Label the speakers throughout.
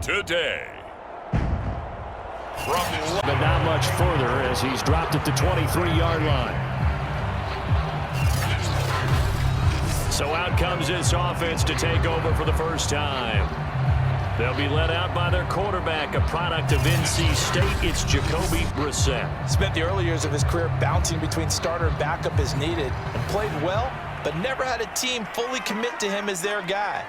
Speaker 1: today.
Speaker 2: But not much further as he's dropped at the 23-yard line. So out comes this offense to take over for the first time. They'll be led out by their quarterback, a product of NC State. It's Jacoby Brissett.
Speaker 3: Spent the early years of his career bouncing between starter and backup as needed, and played well, but never had a team fully commit to him as their guy.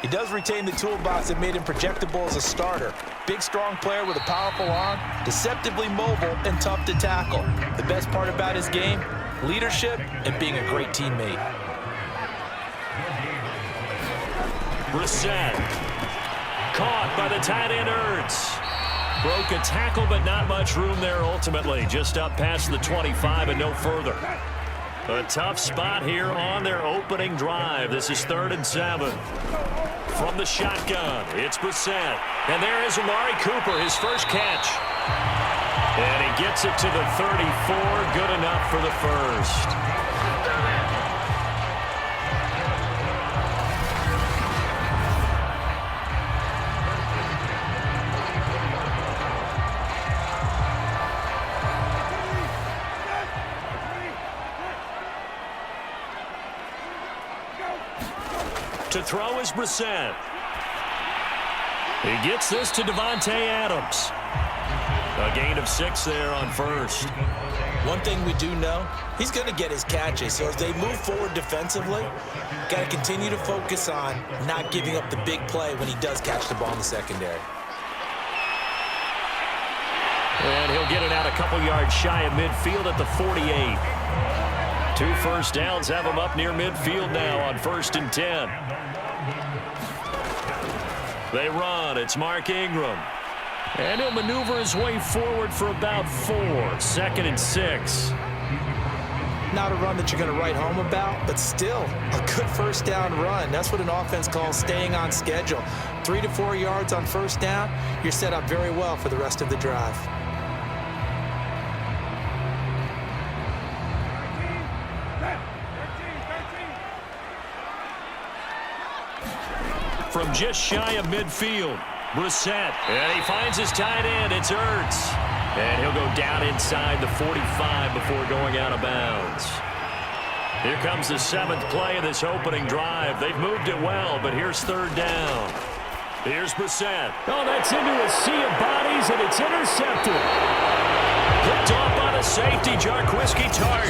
Speaker 3: He does retain the toolbox that made him projectable as a starter. Big, strong player with a powerful arm, deceptively mobile, and tough to tackle. The best part about his game, leadership and being a great teammate.
Speaker 2: Brissett, caught by the tight end Ertz. Broke a tackle, but not much room there ultimately. Just up past the 25 and no further. A tough spot here on their opening drive. This is 3rd and 7. From the shotgun, it's Brissett. And there is Amari Cooper, his first catch. And he gets it to the 34. Good enough for the first. To throw is Brissett. He gets this to Devontae Adams. A gain of 6 there on first.
Speaker 3: One thing we do know, he's going to get his catches. So as they move forward defensively, got to continue to focus on not giving up the big play when he does catch the ball in the secondary.
Speaker 2: And he'll get it out a couple yards shy of midfield at the 48. 2 first downs have him up near midfield now on 1st and 10. They run. It's Mark Ingram. And he'll maneuver his way forward for about 4. 2nd and 6.
Speaker 3: Not a run that you're going to write home about, but still a good first down run. That's what an offense calls staying on schedule. 3 to 4 yards on first down, you're set up very well for the rest of the drive.
Speaker 2: From just shy of midfield, Brissett. And he finds his tight end. It's Ertz. And he'll go down inside the 45 before going out of bounds. Here comes the 7th play of this opening drive. They've moved it well, but here's 3rd down. Here's Brissett. Oh, that's into a sea of bodies, and it's intercepted. Picked off by the safety, Jarquiski Tart.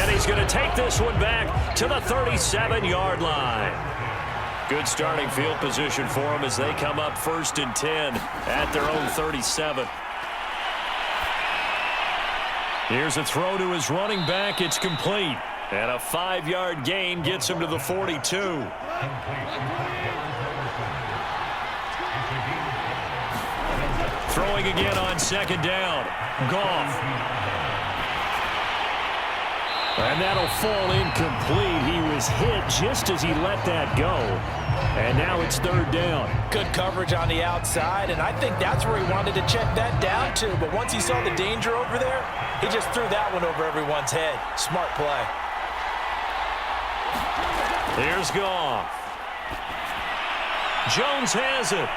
Speaker 2: And he's going to take this one back to the 37-yard line. Good starting field position for them as they come up 1st and 10 at their own 37. Here's a throw to his running back. It's complete. And a 5-yard gain gets him to the 42. Throwing again on 2nd down. Goff. And that'll fall incomplete. He was hit just as he let that go. And now it's 3rd down.
Speaker 3: Good coverage on the outside, and I think that's where he wanted to check that down to. But once he saw the danger over there, he just threw that one over everyone's head. Smart play.
Speaker 2: Here's Goff. Jones has it.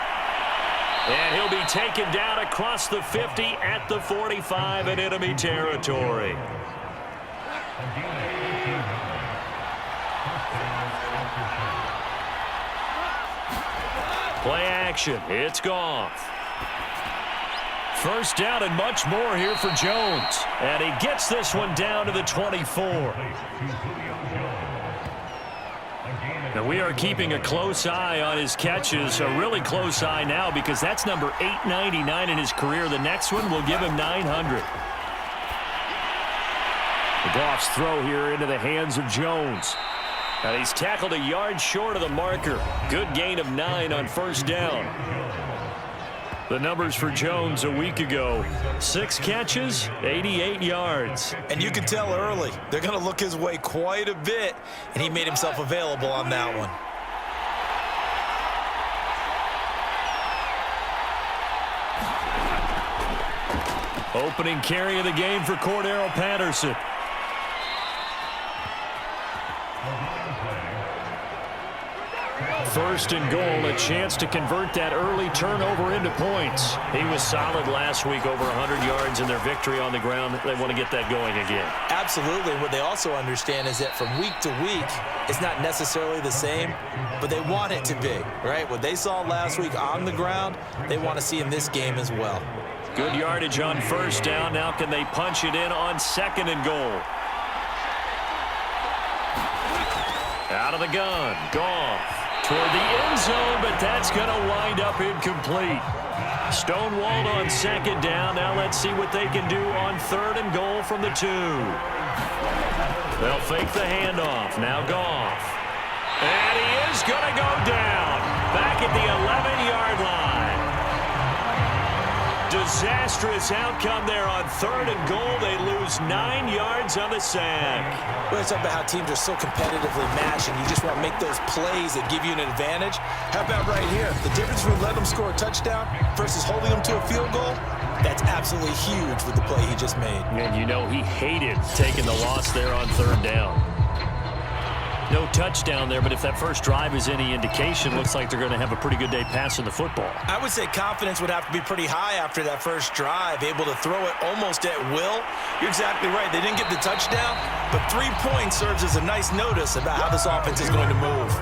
Speaker 2: And he'll be taken down across the 50 at the 45 in enemy territory. Play action. It's Goff. First down and much more here for Jones. And he gets this one down to the 24. Now we are keeping a close eye on his catches. A really close eye now because that's number 899 in his career. The next one will give him 900. The Goff's throw here into the hands of Jones. And he's tackled a yard short of the marker. Good gain of 9 on first down. The numbers for Jones a week ago. 6 catches, 88 yards.
Speaker 3: And you can tell early, they're going to look his way quite a bit, and he made himself available on that one.
Speaker 2: Opening carry of the game for Cordero Patterson. First and goal, a chance to convert that early turnover into points. He was solid last week, over 100 yards in their victory on the ground. They want to get that going again.
Speaker 3: Absolutely. What they also understand is that from week to week, it's not necessarily the same, but they want it to be, right? What they saw last week on the ground, they want to see in this game as well.
Speaker 2: Good yardage on first down. Now can they punch it in on second and goal? Out of the gun, Goff toward the end zone, but that's going to wind up incomplete. Stonewalled on second down. Now let's see what they can do on third and goal from the 2. They'll fake the handoff. Now Goff. And he is going to go down. Back at the 11-yard line. Disastrous outcome there on third and goal. They lose 9 yards on the sack.
Speaker 3: Well, it's about how teams are so competitively matched, and you just want to make those plays that give you an advantage. How about right here? The difference between letting them score a touchdown versus holding them to a field goal, that's absolutely huge with the play he just made.
Speaker 2: And you know he hated taking the loss there on third down. No touchdown there, but if that first drive is any indication, looks like they're going to have a pretty good day passing the football.
Speaker 3: I would say confidence would have to be pretty high after that first drive, able to throw it almost at will. You're exactly right. They didn't get the touchdown, but 3 points serves as a nice notice about how this offense is going to move.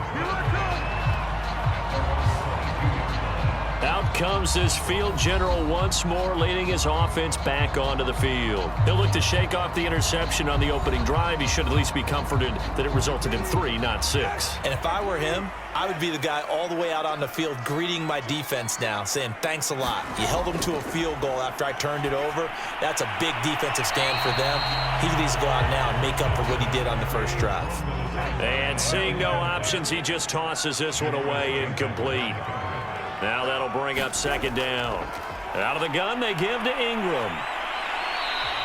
Speaker 2: Out comes this field general once more, leading his offense back onto the field. He'll look to shake off the interception on the opening drive. He should at least be comforted that it resulted in 3, not 6.
Speaker 3: And if I were him, I would be the guy all the way out on the field greeting my defense now, saying thanks a lot. You held them to a field goal after I turned it over. That's a big defensive stand for them. He needs to go out now and make up for what he did on the first drive.
Speaker 2: And seeing no options, he just tosses this one away, incomplete. Now that'll bring up second down. Out of the gun, they give to Ingram.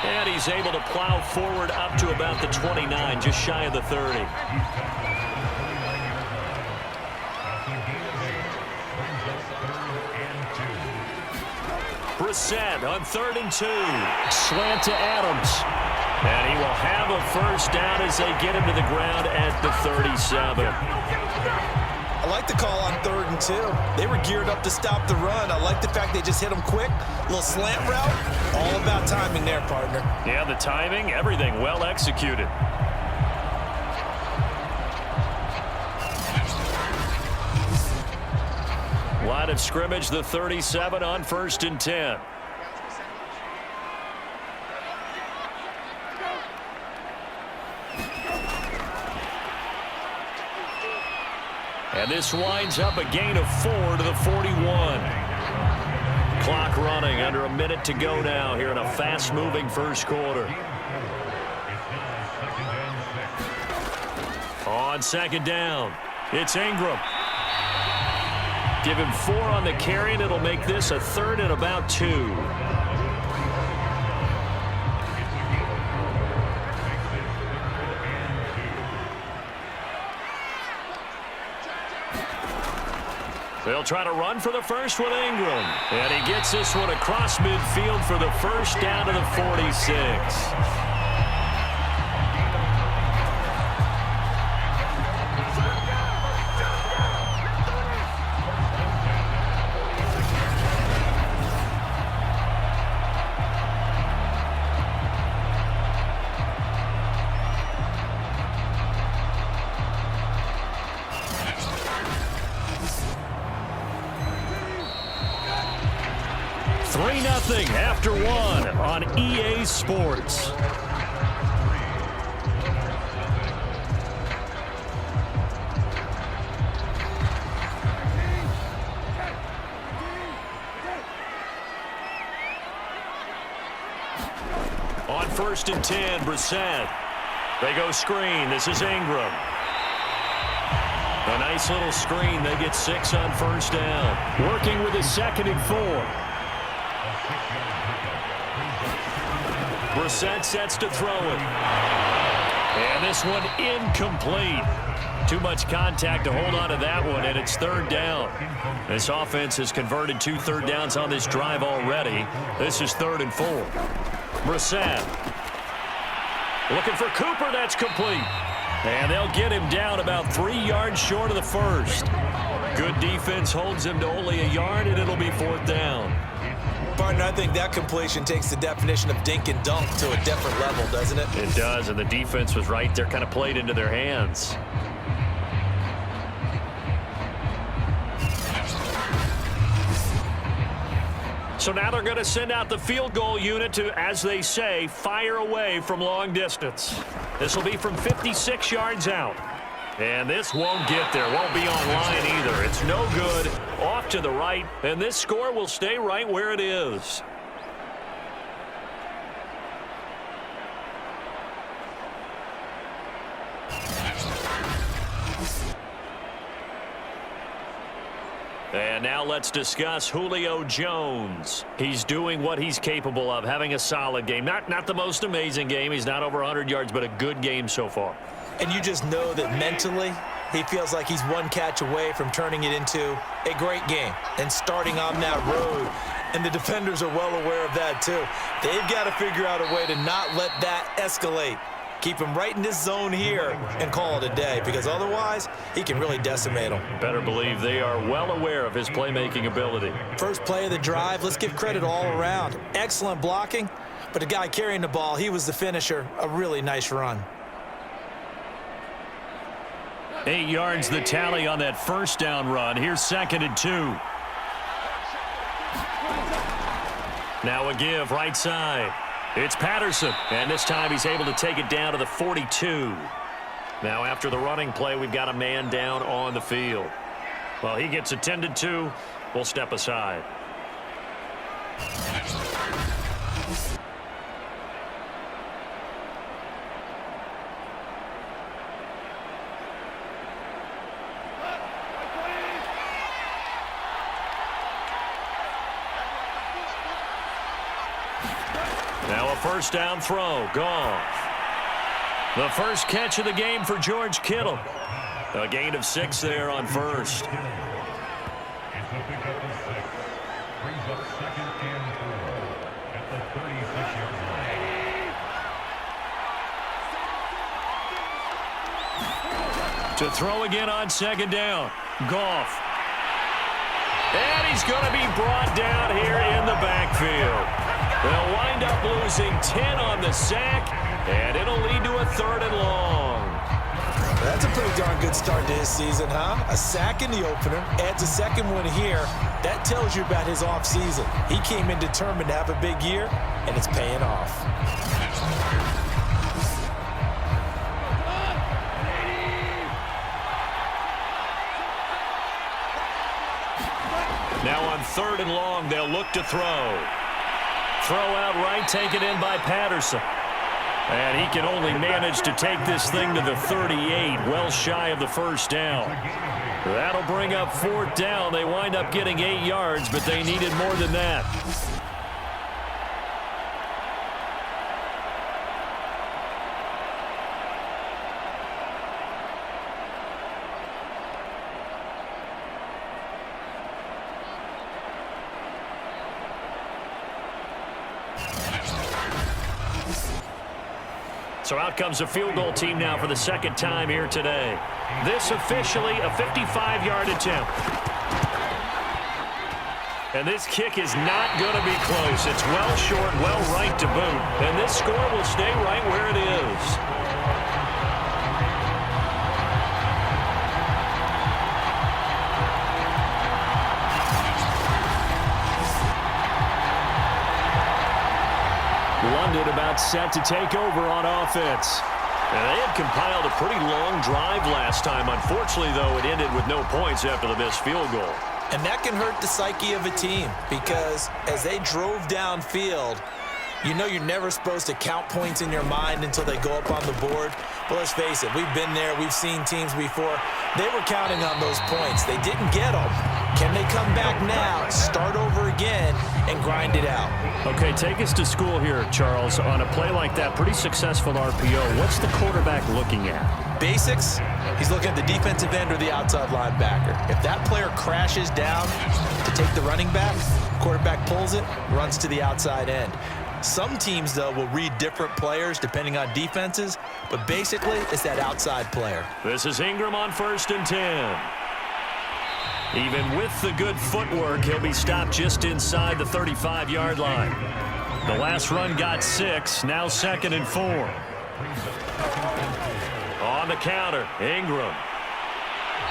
Speaker 2: And he's able to plow forward up to about the 29, just shy of the 30. Brissett on 3rd and 2. Slant to Adams. And he will have a first down as they get him to the ground at the 37.
Speaker 3: I like the call on 3rd and 2. They were geared up to stop the run. I like the fact they just hit them quick. A little slant route. All about timing there, partner.
Speaker 2: Yeah, the timing, everything well executed. Line of scrimmage, the 37 on 1st and 10. And this winds up a gain of 4 to the 41. Clock running, under a minute to go now here in a fast-moving first quarter. On second down, it's Ingram. Give him 4 on the carry, and it'll make this a 3rd and about 2. They'll try to run for the first with Ingram. And he gets this one across midfield for the first down to the 46. After 1 on EA Sports. On 1st and 10, Brissett. They go screen. This is Ingram. A nice little screen. They get 6 on first down. Working with a 2nd and 4. Brissett sets to throw it. And this one incomplete. Too much contact to hold on to that one, and it's 3rd down. This offense has converted 2 third downs on this drive already. This is 3rd and 4. Brissett. Looking for Cooper. That's complete. And they'll get him down about 3 yards short of the first. Good defense holds him to only a yard, and it'll be 4th down.
Speaker 3: Partner, I think that completion takes the definition of dink and dunk to a different level, doesn't it?
Speaker 2: It does, and the defense was right there, kind of played into their hands. So now they're going to send out the field goal unit to, as they say, fire away from long distance. This will be from 56 yards out. And this won't get there, won't be online either. It's no good, off to the right, and this score will stay right where it is. And now let's discuss Julio Jones. He's doing what he's capable of, having a solid game. Not the most amazing game. He's not over 100 yards, but a good game so far.
Speaker 3: And you just know that mentally, he feels like he's one catch away from turning it into a great game and starting on that road. And the defenders are well aware of that, too. They've got to figure out a way to not let that escalate. Keep him right in this zone here and call it a day, because otherwise he can really decimate them.
Speaker 2: Better believe they are well aware of his playmaking ability.
Speaker 3: First play of the drive, let's give credit all around. Excellent blocking, but the guy carrying the ball, he was the finisher. A really nice run.
Speaker 2: 8 yards the tally on that first down run. Here's 2nd and 2. Now a give right side. It's Patterson, and this time he's able to take it down to the 42. Now after the running play, we've got a man down on the field. Well, he gets attended to. We'll step aside. Now a first down throw. Goff. The first catch of the game for George Kittle. A gain of 6 there on first. To throw again on 2nd down. Goff. And he's going to be brought down here in the backfield. They'll wind up losing 10 on the sack, and it'll lead to a 3rd and long.
Speaker 3: That's a pretty darn good start to his season, huh? A sack in the opener, adds a second one here. That tells you about his offseason. He came in determined to have a big year, and it's paying off.
Speaker 2: Now on 3rd and long, they'll look to throw. Throw out right, taken in by Patterson. And he can only manage to take this thing to the 38, well shy of the first down. That'll bring up 4th down. They wind up getting 8 yards, but they needed more than that. So out comes the field goal team now for the 2nd time here today. This officially a 55-yard attempt. And this kick is not going to be close. It's well short, well right to boot. And this score will stay right where it is. London about set to take over on offense. And they had compiled a pretty long drive last time. Unfortunately, though, it ended with no points after the missed field goal.
Speaker 3: And that can hurt the psyche of a team, because as they drove downfield, you know you're never supposed to count points in your mind until they go up on the board. But let's face it, we've been there. We've seen teams before. They were counting on those points. They didn't get them. Can they come back now, start over again, and grind it out?
Speaker 2: Okay, take us to school here, Charles. On a play like that, pretty successful RPO, what's the quarterback looking at?
Speaker 3: Basics, he's looking at the defensive end or the outside linebacker. If that player crashes down to take the running back, quarterback pulls it, runs to the outside end. Some teams, though, will read different players depending on defenses, but basically it's that outside player.
Speaker 2: This is Ingram on 1st and 10. Even with the good footwork, he'll be stopped just inside the 35-yard line. The last run got 6, now 2nd and 4. On the counter, Ingram.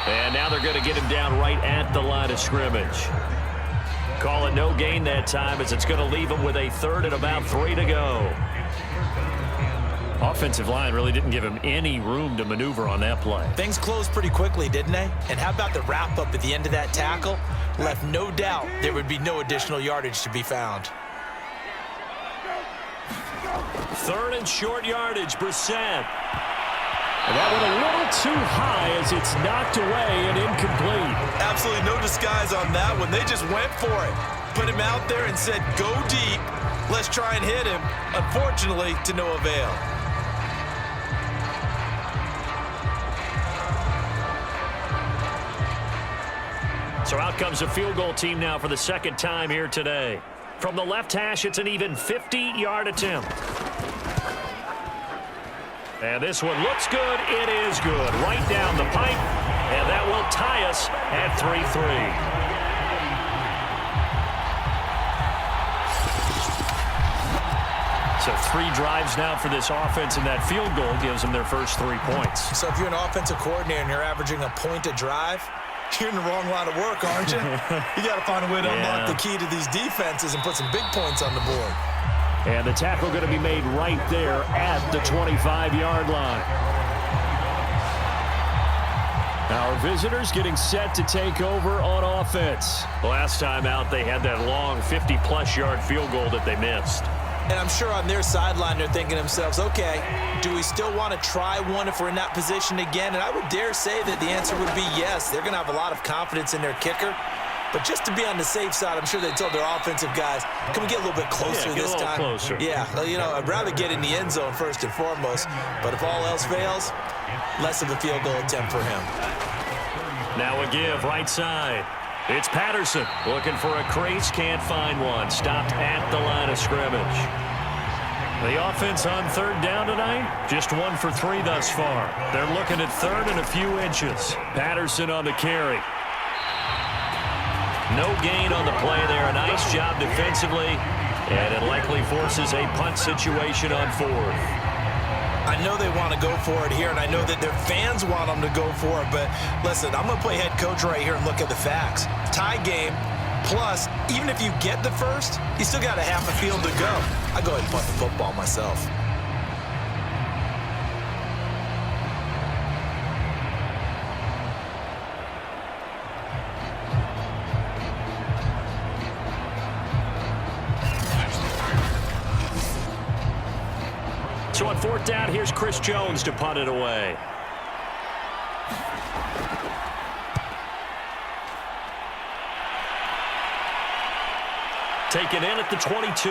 Speaker 2: And now they're going to get him down right at the line of scrimmage. Call it no gain that time as it's going to leave him with a 3rd and about 3 to go. Offensive line really didn't give him any room to maneuver on that play.
Speaker 3: Things closed pretty quickly, didn't they? And how about the wrap-up at the end of that tackle? Left no doubt there would be no additional yardage to be found.
Speaker 2: 3rd and short yardage, Brissett. And that went a little too high as it's knocked away and incomplete.
Speaker 3: Absolutely no disguise on that one. They just went for it. Put him out there and said, go deep. Let's try and hit him. Unfortunately, to no avail.
Speaker 2: So out comes the field goal team now for the 2nd time here today. From the left hash, it's an even 50-yard attempt. And this one looks good. It is good. Right down the pipe. And that will tie us at 3-3. So 3 drives now for this offense, and that field goal gives them their first 3 points.
Speaker 3: So if you're an offensive coordinator and you're averaging a point a drive, you're in the wrong line of work, aren't you? You got to find a way to unlock the key to these defenses and put some big points on the board.
Speaker 2: And the tackle going to be made right there at the 25-yard line. Our visitors getting set to take over on offense. Last time out, they had that long 50-plus yard field goal that they missed.
Speaker 3: And I'm sure on their sideline they're thinking to themselves, okay, do we still want to try one if we're in that position again? And I would dare say that the answer would be yes. They're going to have a lot of confidence in their kicker. But just to be on the safe side, I'm sure they told their offensive guys, can we get a little bit closer this time?
Speaker 2: Closer.
Speaker 3: Yeah, you know, I'd rather get in the end zone first and foremost. But if all else fails, less of a field goal attempt for him.
Speaker 2: Now a give, right side. It's Patterson looking for a crease, can't find one. Stopped at the line of scrimmage. The offense on 3rd down tonight, just 1 for 3 thus far. They're looking at 3rd and a few inches. Patterson on the carry. No gain on the play there. A nice job defensively, and it likely forces a punt situation on 4th.
Speaker 3: I know they want to go for it here, and I know that their fans want them to go for it, but listen, I'm going to play head coach right here and look at the facts. Tie game, plus, even if you get the first, you still got a half a field to go. I go ahead and punt the football myself.
Speaker 2: So on 4th down, here's Chris Jones to punt it away. Taken in at the 22.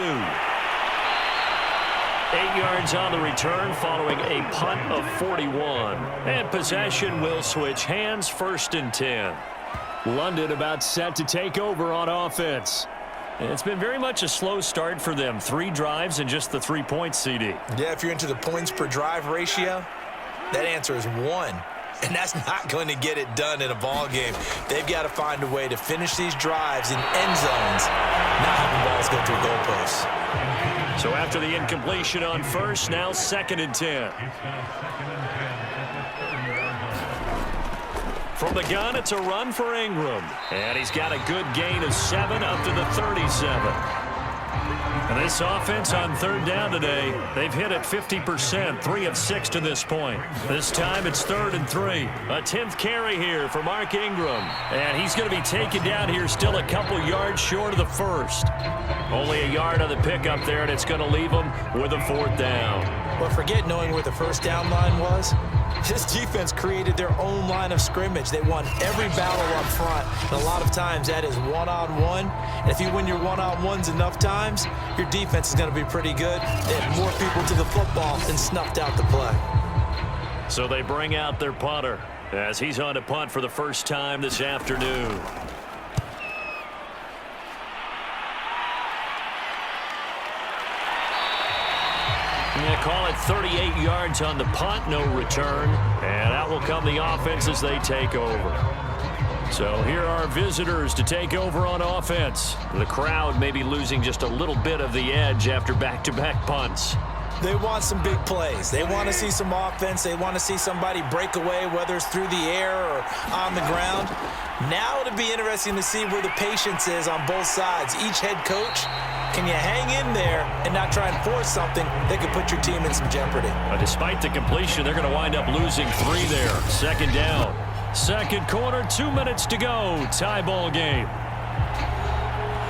Speaker 2: 8 yards on the return following a punt of 41. And possession will switch hands, 1st and 10. London about set to take over on offense. It's been very much a slow start for them. 3 drives and just the 3 points, CD.
Speaker 3: Yeah, if you're into the points per drive ratio, that answer is 1. And that's not going to get it done in a ball game. They've got to find a way to finish these drives in end zones, not having balls go through goalposts.
Speaker 2: So after the incompletion on 1st, now 2nd and 10. From the gun, it's a run for Ingram. And he's got a good gain of 7 up to the 37. And this offense on 3rd down today, they've hit it 50%, 3 of 6 to this point. This time it's 3rd and 3. A 10th carry here for Mark Ingram. And he's going to be taken down here still a couple yards short of the 1st. Only a yard on the pickup there, and it's going to leave him with a 4th down.
Speaker 3: Well, forget knowing where the 1st down line was. This defense created their own line of scrimmage. They won every battle up front, and a lot of times that is one-on-one. And if you win your one-on-ones enough times, your defense is going to be pretty good. They had more people to the football and snuffed out the play.
Speaker 2: So they bring out their punter as he's on to punt for the first time this afternoon. Call it 38 yards on the punt, no return. And out will come the offense as they take over. So here are visitors to take over on offense. The crowd may be losing just a little bit of the edge after back-to-back punts.
Speaker 3: They want some big plays. They want to see some offense. They want to see somebody break away, whether it's through the air or on the ground. Now it'll be interesting to see where the patience is on both sides. Each head coach, can you hang in there and not try and force something that could put your team in some jeopardy?
Speaker 2: Despite the completion, they're going to wind up losing 3 there. Second down. Second quarter, 2 minutes to go. Tie ball game.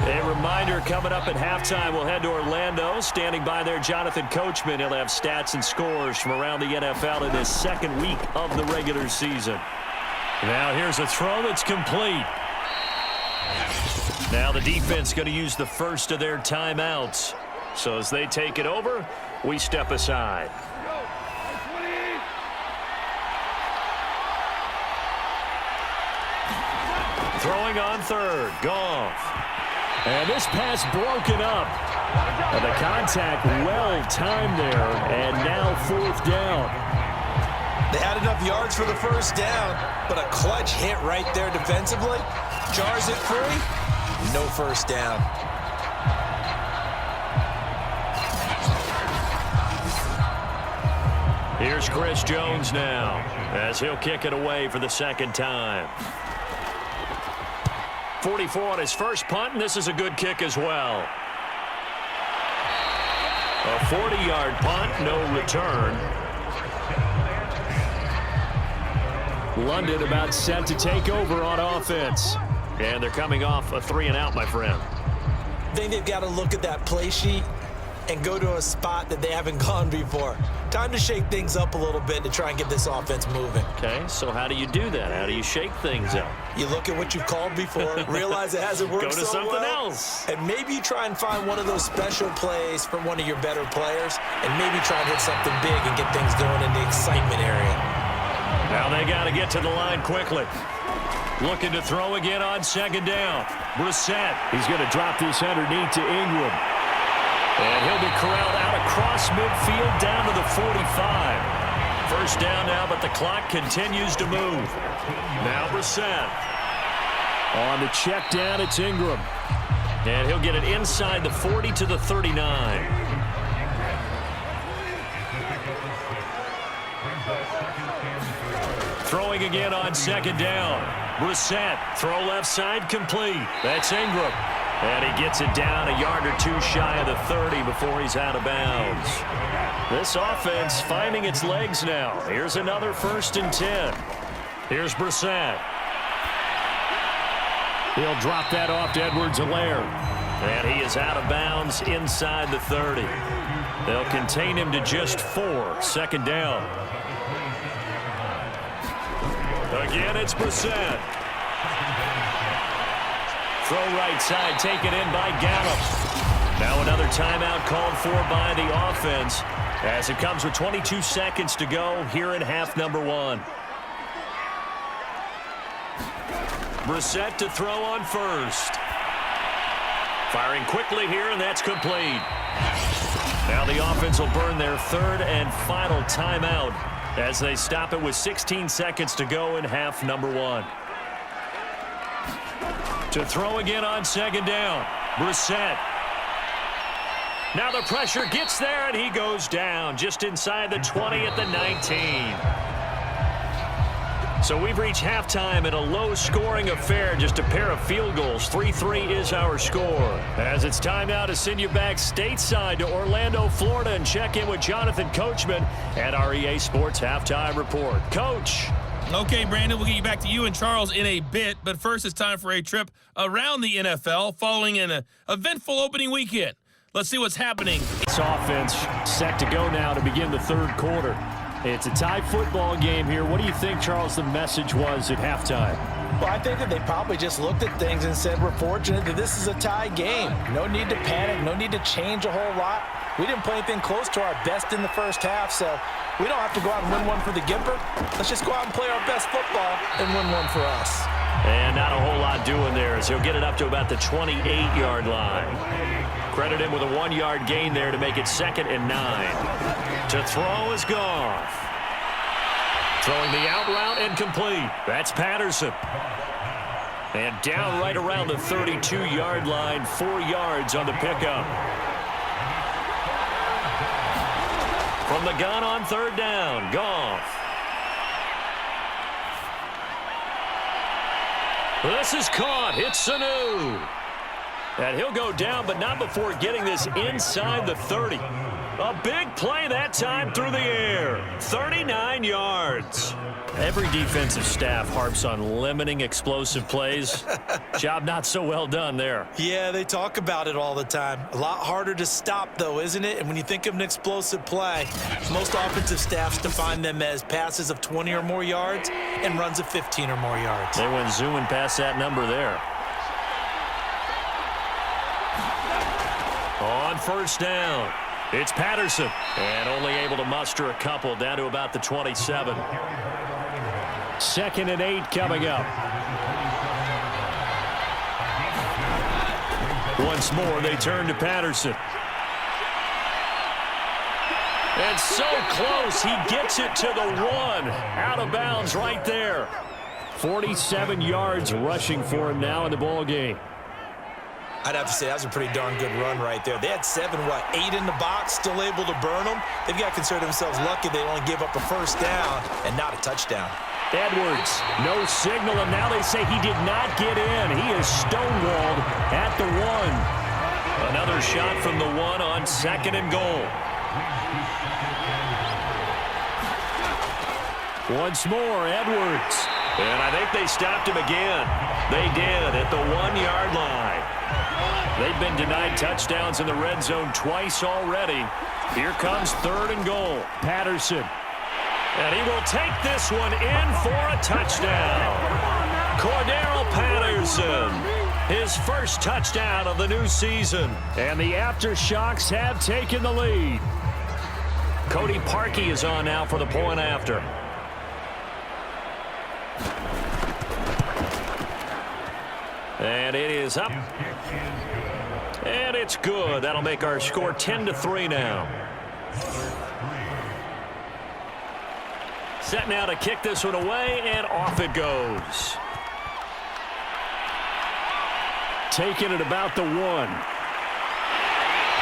Speaker 2: A reminder coming up at halftime, we'll head to Orlando. Standing by there, Jonathan Coachman. He'll have stats and scores from around the NFL in his second week of the regular season. Now here's a throw that's complete. Now the defense going to use the first of their timeouts. So as they take it over, we step aside. Throwing on third, Goff. And this pass broken up. And the contact well timed there, and now fourth down.
Speaker 3: They had enough yards for the first down, but a clutch hit right there defensively. Jars it free. No first down.
Speaker 2: Here's Chris Jones now, as he'll kick it away for the second time. 44 on his first punt, and this is a good kick as well. A 40-yard punt, no return. London about set to take over on offense. And they're coming off a 3-and-out, my friend.
Speaker 3: I think they've got to look at that play sheet and go to a spot that they haven't gone before. Time to shake things up a little bit to try and get this offense moving.
Speaker 2: Okay, so how do you do that? How do you shake things up?
Speaker 3: You look at what you've called before, realize it hasn't worked
Speaker 2: Go to
Speaker 3: so
Speaker 2: something
Speaker 3: well,
Speaker 2: else.
Speaker 3: and maybe you try and find one of those special plays from one of your better players, and maybe try and hit something big and get things going in the excitement area.
Speaker 2: Now they got to get to the line quickly. Looking to throw again on second down. Brissett. He's going to drop this underneath to Ingram. And he'll be corralled out across midfield down to the 45. First down now, but the clock continues to move. Now Brissett. On the check down, it's Ingram. And he'll get it inside the 40 to the 39. Throwing again on second down. Brissett, throw left side, complete. That's Ingram. And he gets it down a yard or two shy of the 30 before he's out of bounds. This offense finding its legs now. Here's another 1st and 10. Here's Brissett. He'll drop that off to Edwards-Helaire. And he is out of bounds inside the 30. They'll contain him to just 4. Second down. Again, it's Brissett. Throw right side, taken in by Gallup. Now another timeout called for by the offense as it comes with 22 seconds to go here in half number 1. Brissett to throw on first. Firing quickly here, and that's complete. Now the offense will burn their 3rd and final timeout as they stop it with 16 seconds to go in half number 1. To throw again on second down. Brissett. Now the pressure gets there, and he goes down just inside the 20 at the 19. So we've reached halftime in a low-scoring affair, just a pair of field goals. 3-3 is our score. As it's time now to send you back stateside to Orlando, Florida, and check in with Jonathan Coachman at our EA Sports Halftime Report. Coach.
Speaker 1: Okay, Brandon, we'll get you back to you and Charles in a bit, but first it's time for a trip around the NFL following an eventful opening weekend. Let's see what's happening.
Speaker 2: This offense set to go now to begin the 3rd quarter. It's a tie football game here. What do you think, Charles, the message was at halftime?
Speaker 3: Well, I think that they probably just looked at things and said, we're fortunate that this is a tie game. No need to panic, no need to change a whole lot. We didn't play anything close to our best in the first half, so we don't have to go out and win one for the Gipper. Let's just go out and play our best football and win one for us.
Speaker 2: And not a whole lot doing there as he'll get it up to about the 28-yard line. Credit him with a 1-yard gain there to make it 2nd and 9. To throw is Goff. Throwing the out route and complete. That's Patterson. And down right around the 32-yard line, 4 yards on the pickup. From the gun on third down, Goff. This is caught. It's Sanu. And he'll go down, but not before getting this inside the 30. A big play that time through the air. 39 yards. Every defensive staff harps on limiting explosive plays. Job not so well done there.
Speaker 3: Yeah, they talk about it all the time. A lot harder to stop, though, isn't it? And when you think of an explosive play, most offensive staffs define them as passes of 20 or more yards and runs of 15 or more yards.
Speaker 2: They went zooming past that number there. On first down, it's Patterson. And only able to muster a couple down to about the 27. 2nd and 8 coming up. Once more, they turn to Patterson. And so close, he gets it to the 1. Out of bounds right there. 47 yards rushing for him now in the ball game.
Speaker 3: I'd have to say that was a pretty darn good run right there. They had 8 in the box, still able to burn them. They've got to consider themselves lucky they only gave up a first down and not a touchdown.
Speaker 2: Edwards, no signal, and now they say he did not get in. He is stonewalled at the 1. Another shot from the 1 on 2nd and goal. Once more, Edwards. And I think they stopped him again. They did at the 1-yard line. They've been denied touchdowns in the red zone twice already. Here comes 3rd and goal. Patterson. And he will take this one in for a touchdown. Cordero Patterson, his first touchdown of the new season. And the Aftershocks have taken the lead. Cody Parkey is on now for the point after. And it is up. And it's good. That'll make our score 10-3 now. Set now to kick this one away, and off it goes. Taking it about the 1.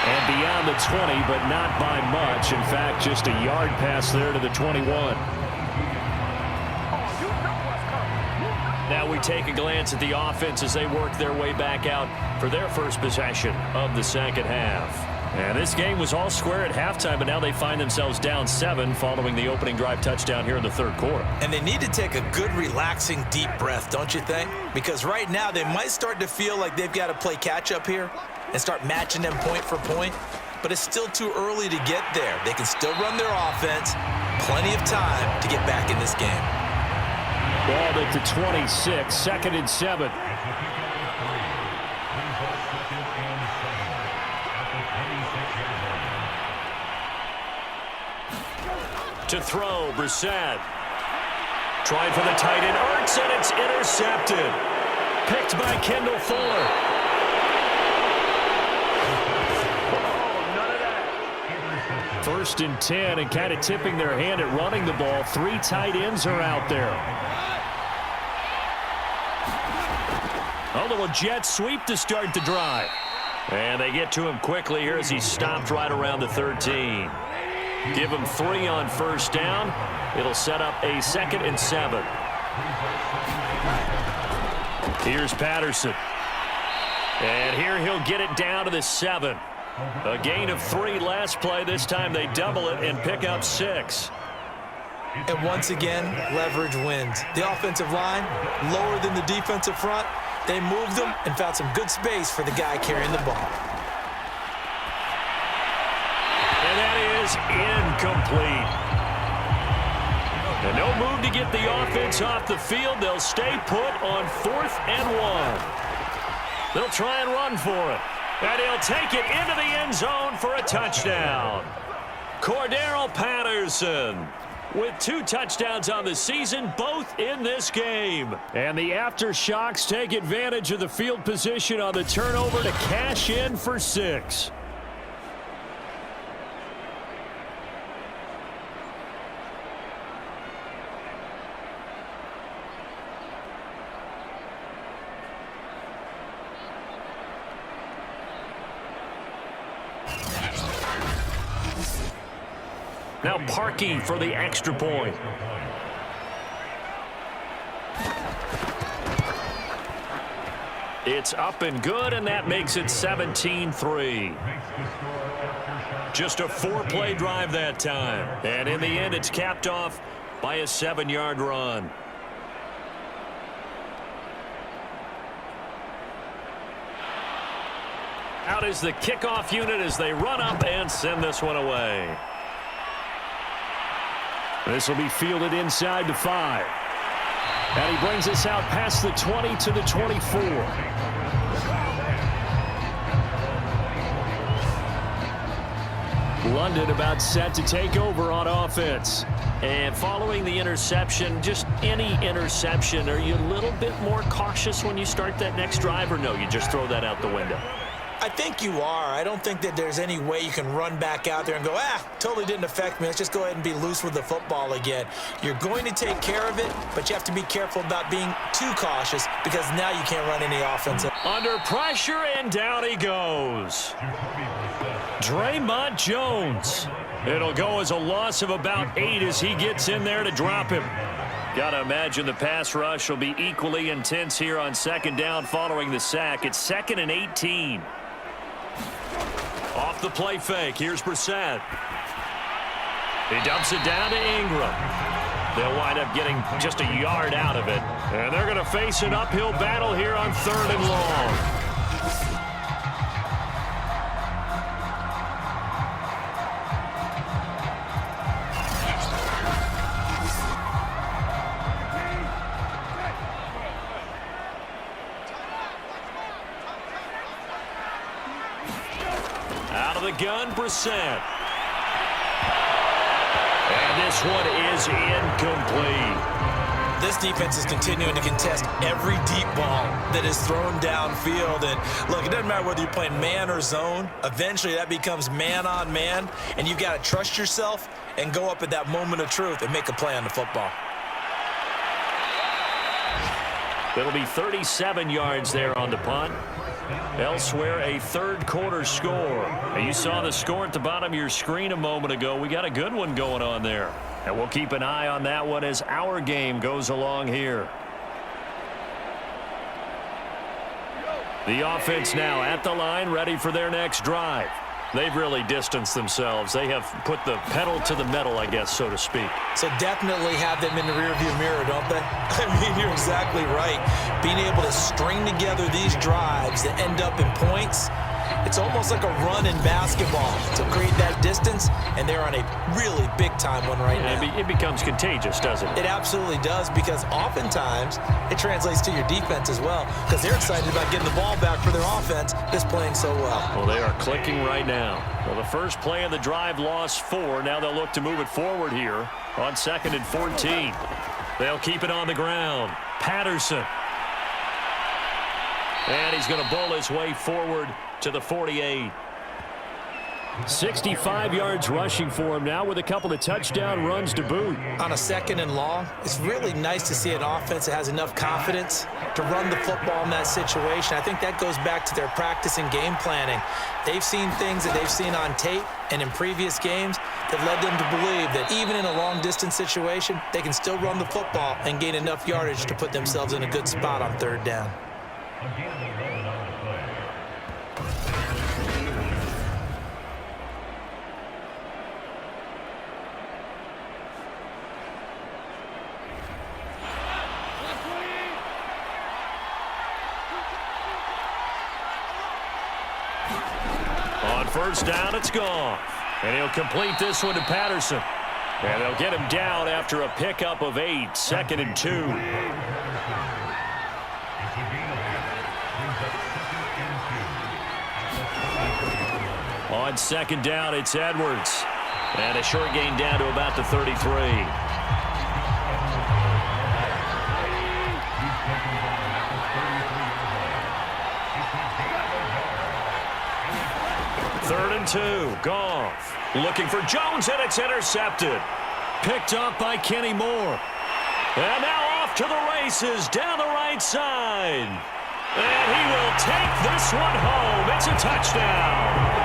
Speaker 2: And beyond the 20, but not by much. In fact, just a yard pass there to the 21. Now we take a glance at the offense as they work their way back out for their first possession of the second half. And this game was all square at halftime, but now they find themselves down 7 following the opening drive touchdown here in the 3rd quarter.
Speaker 3: And they need to take a good, relaxing, deep breath, don't you think? Because right now they might start to feel like they've got to play catch-up here and start matching them point for point. But it's still too early to get there. They can still run their offense. Plenty of time to get back in this game.
Speaker 2: Ball at the 26, 2nd and 7. To throw, Brissett. Trying for the tight end, Ertz, and it's intercepted. Picked by Kendall Fuller. First and 10, and kind of tipping their hand at running the ball. 3 tight ends are out there. A little jet sweep to start the drive. And they get to him quickly here as he stopped right around the 13. Give him 3 on first down. It'll set up a 2nd and 7. Here's Patterson. And here he'll get it down to the 7. A gain of 3 last play. This time they double it and pick up 6.
Speaker 3: And once again, leverage wins. The offensive line, lower than the defensive front. They moved them and found some good space for the guy carrying the ball.
Speaker 2: And that is incomplete. And no move to get the offense off the field. They'll stay put on 4th and 1. They'll try and run for it. And he'll take it into the end zone for a touchdown. Cordero Patterson with 2 touchdowns on the season, both in this game. And the Aftershocks take advantage of the field position on the turnover to cash in for 6. Now Parkey for the extra point. It's up and good, and that makes it 17-3. Just a 4-play drive that time. And in the end, it's capped off by a 7-yard run. Out is the kickoff unit as they run up and send this one away. This will be fielded inside the 5. And he brings us out past the 20 to the 24. London about set to take over on offense. And following the interception, just any interception, are you a little bit more cautious when you start that next drive, or no, you just throw that out the window?
Speaker 3: I think you are. I don't think that there's any way you can run back out there and go, totally didn't affect me. Let's just go ahead and be loose with the football again. You're going to take care of it, but you have to be careful about being too cautious because now you can't run any offense.
Speaker 2: Under pressure, and down he goes. Draymond Jones. It'll go as a loss of about 8 as he gets in there to drop him. Got to imagine the pass rush will be equally intense here on second down following the sack. It's 2nd and 18. Off the play fake, here's Brissett. He dumps it down to Ingram. They'll wind up getting just a yard out of it. And they're going to face an uphill battle here on 3rd and long. Gun, Brissett. And this one is incomplete.
Speaker 3: This defense is continuing to contest every deep ball that is thrown downfield. And look, it doesn't matter whether you're playing man or zone. Eventually that becomes man on man, and you've got to trust yourself and go up at that moment of truth and make a play on the football.
Speaker 2: It'll be 37 yards there on the punt. Elsewhere, a third-quarter score. And you saw the score at the bottom of your screen a moment ago. We got a good one going on there. And we'll keep an eye on that one as our game goes along here. The offense now at the line, ready for their next drive. They've really distanced themselves. They have put the pedal to the metal, I guess, so to speak.
Speaker 3: So definitely have them in the rearview mirror, don't they? I mean, you're exactly right. Being able to string together these drives that end up in points, it's almost like a run in basketball to create that distance, and they're on a really big-time one right now.
Speaker 2: It becomes contagious, doesn't it?
Speaker 3: It absolutely does, because oftentimes it translates to your defense as well, because they're excited about getting the ball back for their offense that's playing so well.
Speaker 2: Well, they are clicking right now. Well, the first play of the drive lost 4. Now they'll look to move it forward here on 2nd and 14. They'll keep it on the ground. Patterson. And he's going to bowl his way forward to the 48. 65 yards rushing for him now with a couple of touchdown runs to boot.
Speaker 3: On a 2nd and long, it's really nice to see an offense that has enough confidence to run the football in that situation. I think that goes back to their practice and game planning. They've seen things that they've seen on tape and in previous games that led them to believe that even in a long-distance situation, they can still run the football and gain enough yardage to put themselves in a good spot on 3rd down.
Speaker 2: On 1st down, it's Goff. And he'll complete this one to Patterson. And they'll get him down after a pickup of 8. 2nd and 2. On 2nd down, it's Edwards. And a short gain down to about the 33. Third and 2. Goff looking for Jones, and it's intercepted. Picked up by Kenny Moore. And now off to the races down the right side. And he will take this one home. It's a touchdown.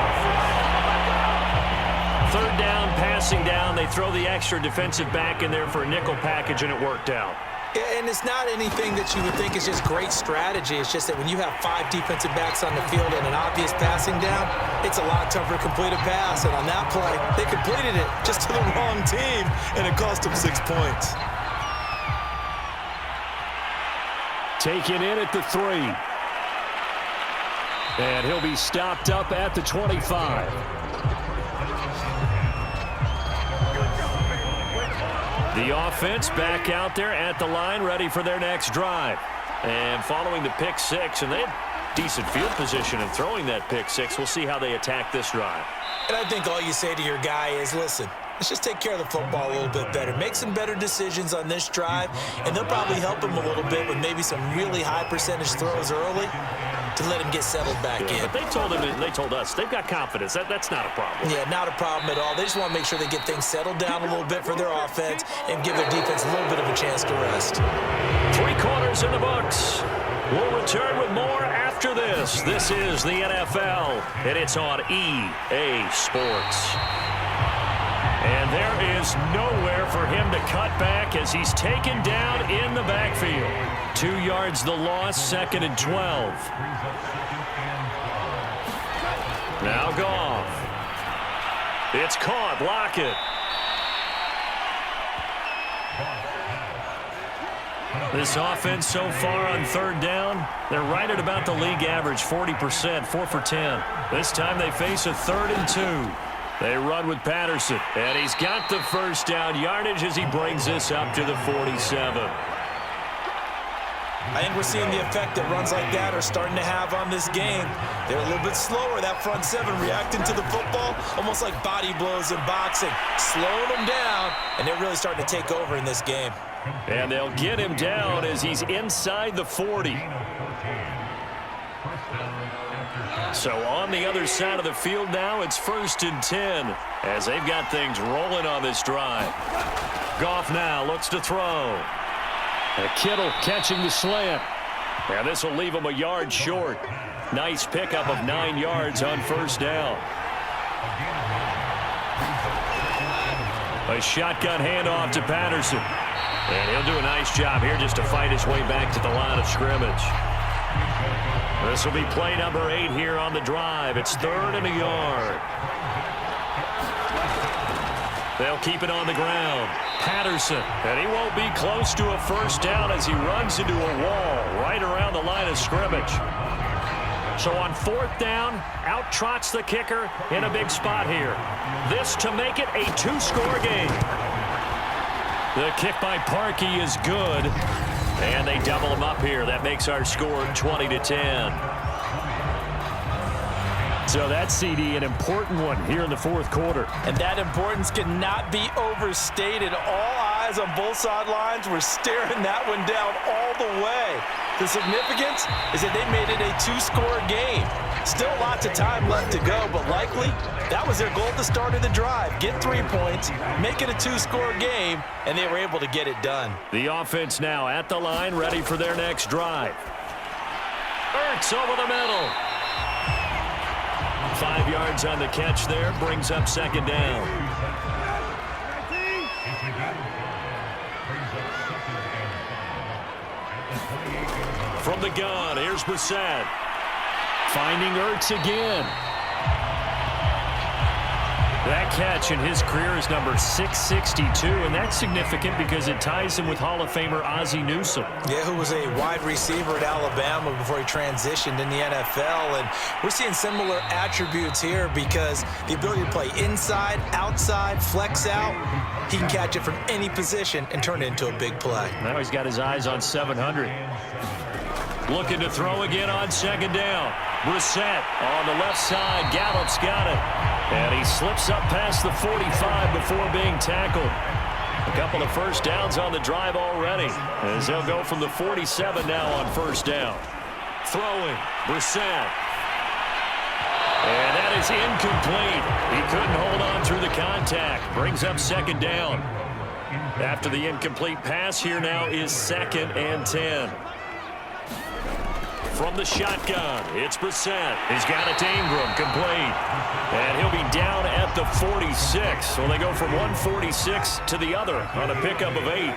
Speaker 2: 3rd down passing down. They throw the extra defensive back in there for a nickel package, and it worked out.
Speaker 3: Yeah, and it's not anything that you would think is just great strategy. It's just that when you have 5 defensive backs on the field and an obvious passing down, it's a lot tougher to complete a pass. And on that play, they completed it just to the wrong team, and it cost them 6 points.
Speaker 2: Taken in at the 3. And he'll be stopped up at the 25. The offense back out there at the line, ready for their next drive. And following the pick 6, and they had decent field position in throwing that pick 6. We'll see how they attack this drive.
Speaker 3: And I think all you say to your guy is, listen, let's just take care of the football a little bit better. Make some better decisions on this drive, and they'll probably help him a little bit with maybe some really high percentage throws early to let him get settled back in.
Speaker 2: But they told us they've got confidence. That's not a problem.
Speaker 3: Yeah, not a problem at all. They just want to make sure they get things settled down a little bit for their offense and give their defense a little bit of a chance to rest.
Speaker 2: 3 quarters in the books. We'll return with more after this. This is the NFL, and it's on EA Sports. And there is nowhere for him to cut back as he's taken down in the backfield. 2 yards the loss, 2nd and 12. Now Goff. It's caught. Lockett. This offense so far on 3rd down, they're right at about the league average, 40%, 4 for 10. This time they face a 3rd and 2. They run with Patterson, and he's got the first down yardage as he brings this up to the 47.
Speaker 3: I think we're seeing the effect that runs like that are starting to have on this game. They're a little bit slower, that front 7, reacting to the football, almost like body blows in boxing, slowing them down, and they're really starting to take over in this game.
Speaker 2: And they'll get him down as he's inside the 40. So on the other side of the field now, it's 1st and 10 as they've got things rolling on this drive. Goff now looks to throw. And Kittle catching the slant. And this will leave him a yard short. Nice pickup of 9 yards on 1st down. A shotgun handoff to Patterson. And he'll do a nice job here just to fight his way back to the line of scrimmage. This will be play number 8 here on the drive. It's 3rd and a yard. They'll keep it on the ground. Patterson, and he won't be close to a first down as he runs into a wall right around the line of scrimmage. So on 4th down, out trots the kicker in a big spot here. This to make it a 2-score game. The kick by Parkey is good, and they double him up here. That makes our score 20-10. So that, CD, an important one here in the 4th quarter.
Speaker 3: And that importance cannot be overstated. All eyes on both sidelines were staring that one down all the way. The significance is that they made it a 2-score game. Still lots of time left to go, but likely that was their goal at the start of the drive. Get 3 points, make it a 2-score game, and they were able to get it done.
Speaker 2: The offense now at the line, ready for their next drive. Ertz over the middle. 5 yards on the catch there, brings up 2nd down. From the gun, here's Brissett. Finding Ertz again. That catch in his career is number 662, and that's significant because it ties him with Hall of Famer Ozzie Newsome.
Speaker 3: Yeah, who was a wide receiver at Alabama before he transitioned in the NFL. And we're seeing similar attributes here because the ability to play inside, outside, flex out, he can catch it from any position and turn it into a big play.
Speaker 2: Now he's got his eyes on 700. Looking to throw again on 2nd down. Brissett on the left side. Gallup's got it. And he slips up past the 45 before being tackled. A couple of first downs on the drive already, as they'll go from the 47 now on 1st down. Throwing, Brissett. And that is incomplete. He couldn't hold on through the contact. Brings up 2nd down. After the incomplete pass, here now is 2nd and 10. from the shotgun. It's Brissett. He's got it to Ingram, complete. And he'll be down at the 46. So they go from 146 to the other on a pickup of 8.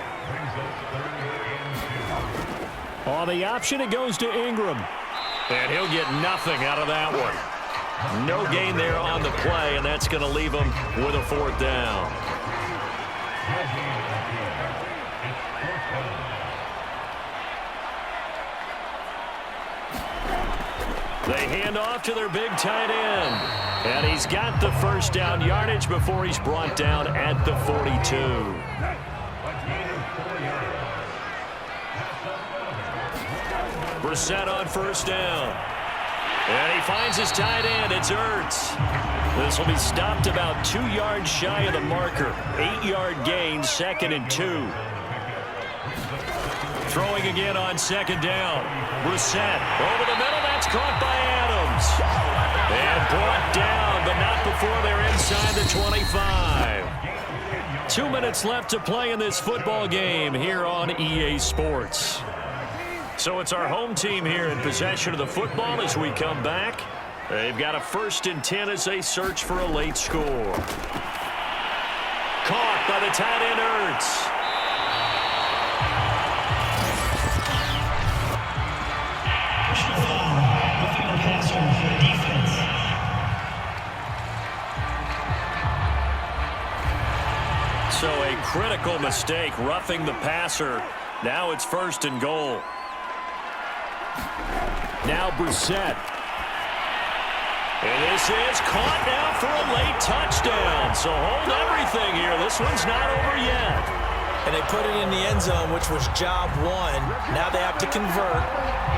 Speaker 2: On the option, it goes to Ingram. And he'll get nothing out of that one. No gain there on the play, and that's going to leave him with a 4th down. They hand off to their big tight end. And he's got the first down yardage before he's brought down at the 42. Brissett on first down. And he finds his tight end. It's Ertz. This will be stopped about 2 yards shy of the marker. 8-yard gain, 2nd and 2. Throwing again on 2nd down. Brissett over the middle. That's caught by Adams. And brought down, but not before they're inside the 25. 2 minutes left to play in this football game here on EA Sports. So it's our home team here in possession of the football as we come back. They've got a 1st and 10 as they search for a late score. Caught by the tight end Ertz. So a critical mistake, roughing the passer. Now it's 1st and goal. Now Brissett. And this is caught now for a late touchdown. So hold everything here. This one's not over yet.
Speaker 3: And they put it in the end zone, which was job 1. Now they have to convert,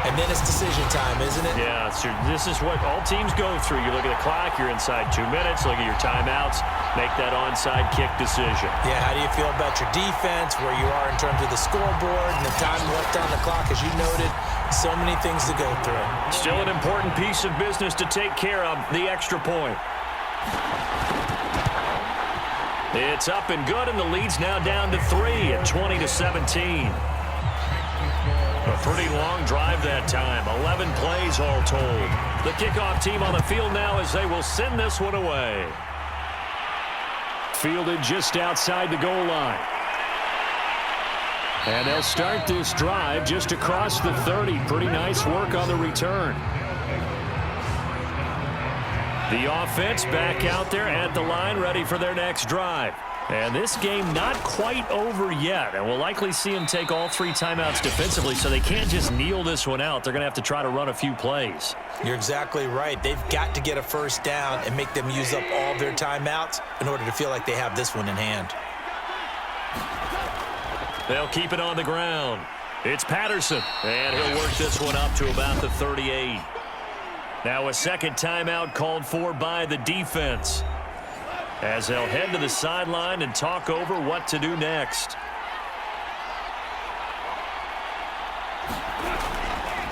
Speaker 3: and then it's decision time, isn't it?
Speaker 2: Yeah, so this is what all teams go through. You look at the clock, you're inside 2 minutes, look at your timeouts, make that onside kick decision.
Speaker 3: Yeah, how do you feel about your defense, where you are in terms of the scoreboard, and the time left on the clock, as you noted? So many things to go through.
Speaker 2: Still an important piece of business to take care of, the extra point. It's up and good, and the lead's now down to 3 at 20-17. A pretty long drive that time. 11 plays all told. The kickoff team on the field now as they will send this one away. Fielded just outside the goal line. And they'll start this drive just across the 30. Pretty nice work on the return. The offense back out there at the line, ready for their next drive. And this game not quite over yet. And we'll likely see them take all 3 timeouts defensively, so they can't just kneel this one out. They're going to have to try to run a few plays.
Speaker 3: You're exactly right. They've got to get a 1st down and make them use up all their timeouts in order to feel like they have this one in hand.
Speaker 2: They'll keep it on the ground. It's Patterson, and he'll work this one up to about the 38. Now a 2nd timeout called for by the defense, as they'll head to the sideline and talk over what to do next.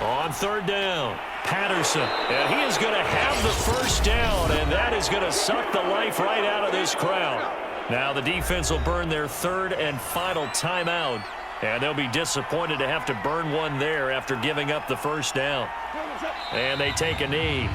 Speaker 2: On 3rd down, Patterson, and he is going to have the 1st down, and that is going to suck the life right out of this crowd. Now the defense will burn their 3rd and final timeout, and they'll be disappointed to have to burn one there after giving up the 1st down. And they take a knee.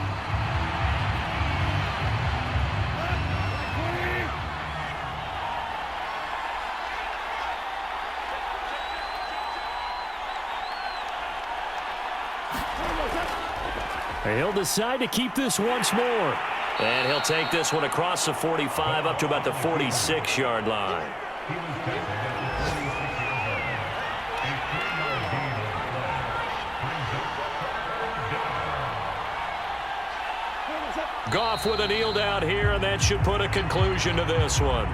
Speaker 2: He'll decide to keep this once more. And he'll take this one across the 45 up to about the 46-yard line. Goff with a kneel down here, and that should put a conclusion to this one.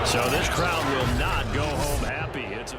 Speaker 2: So this crowd will not go home happy. It's a